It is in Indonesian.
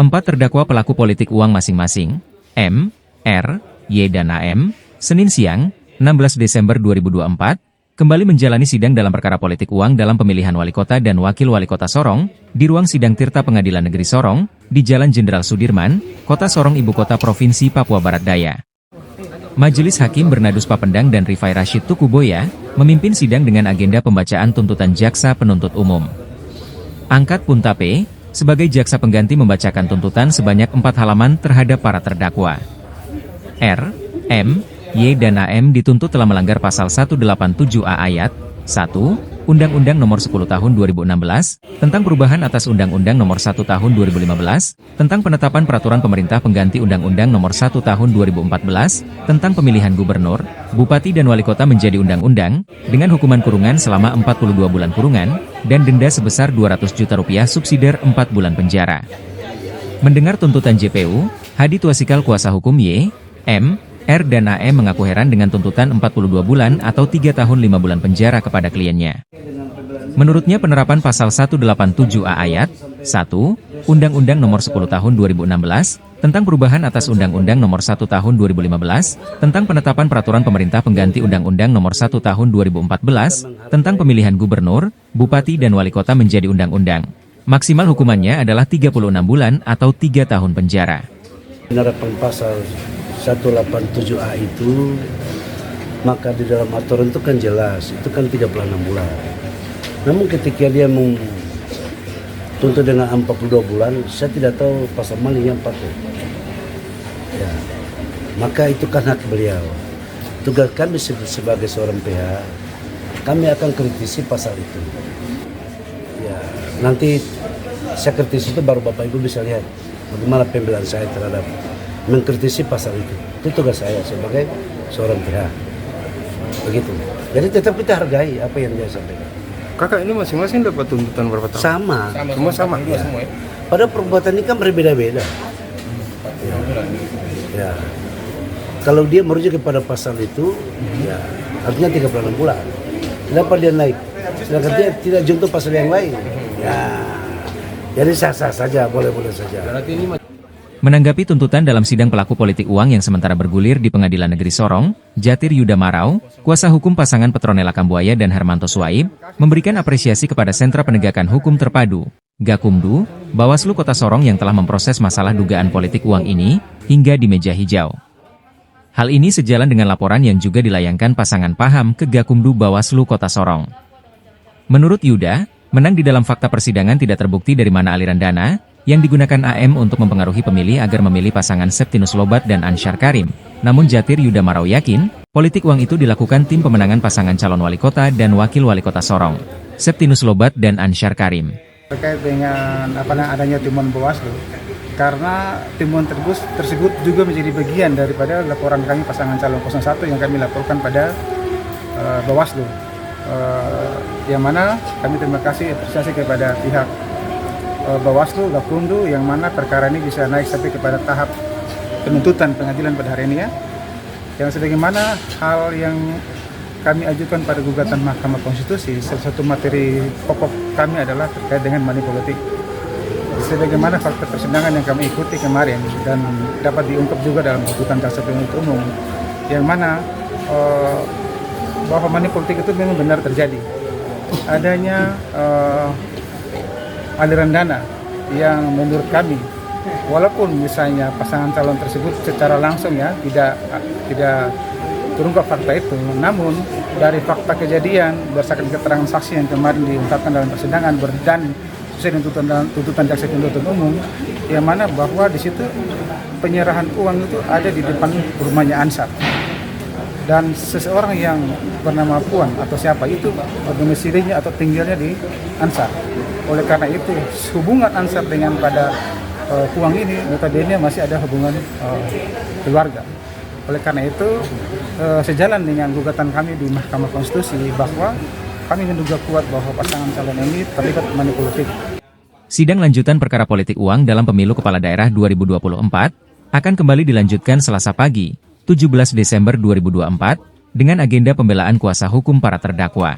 Empat terdakwa pelaku politik uang masing-masing, M, R, Y dan AM, Senin siang, 16 Desember 2024, kembali menjalani sidang dalam perkara politik uang dalam pemilihan wali kota dan wakil wali kota Sorong, di ruang sidang Tirta Pengadilan Negeri Sorong, di Jalan Jenderal Sudirman, Kota Sorong Ibu Kota Provinsi Papua Barat Daya. Majelis Hakim Bernadus Papendang dan Rifai Rashid Tukuboya, memimpin sidang dengan agenda pembacaan tuntutan jaksa penuntut umum. Angkat Punta P, sebagai jaksa pengganti membacakan tuntutan sebanyak 4 halaman terhadap para terdakwa. R, M, Y dan AM dituntut telah melanggar pasal 187A ayat 1, Undang-Undang Nomor 10 Tahun 2016, tentang perubahan atas Undang-Undang Nomor 1 Tahun 2015, tentang penetapan peraturan pemerintah pengganti Undang-Undang Nomor 1 Tahun 2014, tentang pemilihan gubernur, bupati dan wali kota menjadi undang-undang, dengan hukuman kurungan selama 42 bulan kurungan, dan denda sebesar Rp200 juta subsidiar 4 bulan penjara. Mendengar tuntutan JPU, Hadi Twasikal kuasa hukum Y, M, R dan AM mengaku heran dengan tuntutan 42 bulan atau 3 tahun 5 bulan penjara kepada kliennya. Menurutnya penerapan pasal 187A ayat 1, Undang-Undang Nomor 10 Tahun 2016, tentang perubahan atas Undang-Undang Nomor 1 Tahun 2015, tentang penetapan peraturan pemerintah pengganti Undang-Undang Nomor 1 Tahun 2014, tentang pemilihan gubernur, bupati dan wali kota menjadi undang-undang. Maksimal hukumannya adalah 36 bulan atau 3 tahun penjara. Penerapan pasal 187A itu, maka di dalam aturan itu kan jelas, itu kan 36 bulan. Namun ketika dia tuntut dengan 42 bulan, saya tidak tahu pasal mana yang pakai. Ya, maka itu kan hak beliau. Tugas kami sebagai seorang pihak, kami akan kritisi pasal itu. Ya, nanti saya kritisi itu baru Bapak Ibu bisa lihat bagaimana pembelaan saya terhadap mengkritisi pasal itu. Itu tugas saya sebagai seorang pihak. Begitu. Jadi tetap kita hargai apa yang dia sampaikan. Kakak ini masing-masing dapat tuntutan berapa tahun? Sama. Semua sama? Ya. Pada perbuatan ini kan berbeda-beda. Ya. Kalau dia merujuk kepada pasal itu, ya artinya 36 bulan. Kenapa dia naik? Sedangkan dia tidak juntuh pasal yang lain. Ya. Jadi sah-sah saja, boleh-boleh saja. Menanggapi tuntutan dalam sidang pelaku politik uang yang sementara bergulir di Pengadilan Negeri Sorong, Jatir Yuda Marau, kuasa hukum pasangan Petronella Kambuaya dan Hermanto Suaib, memberikan apresiasi kepada Sentra Penegakan Hukum Terpadu, Gakumdu, Bawaslu Kota Sorong yang telah memproses masalah dugaan politik uang ini, hingga di meja hijau. Hal ini sejalan dengan laporan yang juga dilayangkan pasangan Paham ke Gakumdu Bawaslu Kota Sorong. Menurut Yuda, menang di dalam fakta persidangan tidak terbukti dari mana aliran dana yang digunakan AM untuk mempengaruhi pemilih agar memilih pasangan Septinus Lobat dan Ansyar Karim. Namun Jatir Yuda Marau yakin, politik uang itu dilakukan tim pemenangan pasangan calon wali kota dan wakil wali kota Sorong, Septinus Lobat dan Ansyar Karim. Terkait dengan adanya temuan Bawaslu, karena temuan tersebut juga menjadi bagian daripada laporan kami pasangan calon 01 yang kami laporkan pada Bawaslu. Yang mana kami terima kasih apresiasi kepada pihak Bawaslu, Gakumdu, yang mana perkara ini bisa naik sampai kepada tahap penuntutan pengadilan pada hari ini ya. Yang sebagaimana hal yang kami ajukan pada gugatan Mahkamah Konstitusi, salah satu materi pokok kami adalah terkait dengan money politik. Sebagaimana fakta persidangan yang kami ikuti kemarin dan dapat diungkap juga dalam tuntutan jaksa penuntut umum, yang mana bahwa money politik itu memang benar terjadi. Adanya aliran dana yang menurut kami, walaupun misalnya pasangan calon tersebut secara langsung ya tidak terungkap fakta itu, namun dari fakta kejadian berdasarkan keterangan saksi yang kemarin diungkapkan dalam persidangan dan sesuai dengan tuntutan jaksa penuntut umum, yang mana bahwa di situ penyerahan uang itu ada di depan rumahnya Ansar. Dan seseorang yang bernama Puan atau siapa itu domisilinya atau tinggalnya di Ansar. Oleh karena itu hubungan Ansar dengan pada Puang ini notabene masih ada hubungan keluarga. Oleh karena itu sejalan dengan gugatan kami di Mahkamah Konstitusi bahwa kami menduga kuat bahwa pasangan calon ini terlibat money politik. Sidang lanjutan perkara politik uang dalam pemilu kepala daerah 2024 akan kembali dilanjutkan Selasa pagi, 17 Desember 2024, dengan agenda pembelaan kuasa hukum para terdakwa.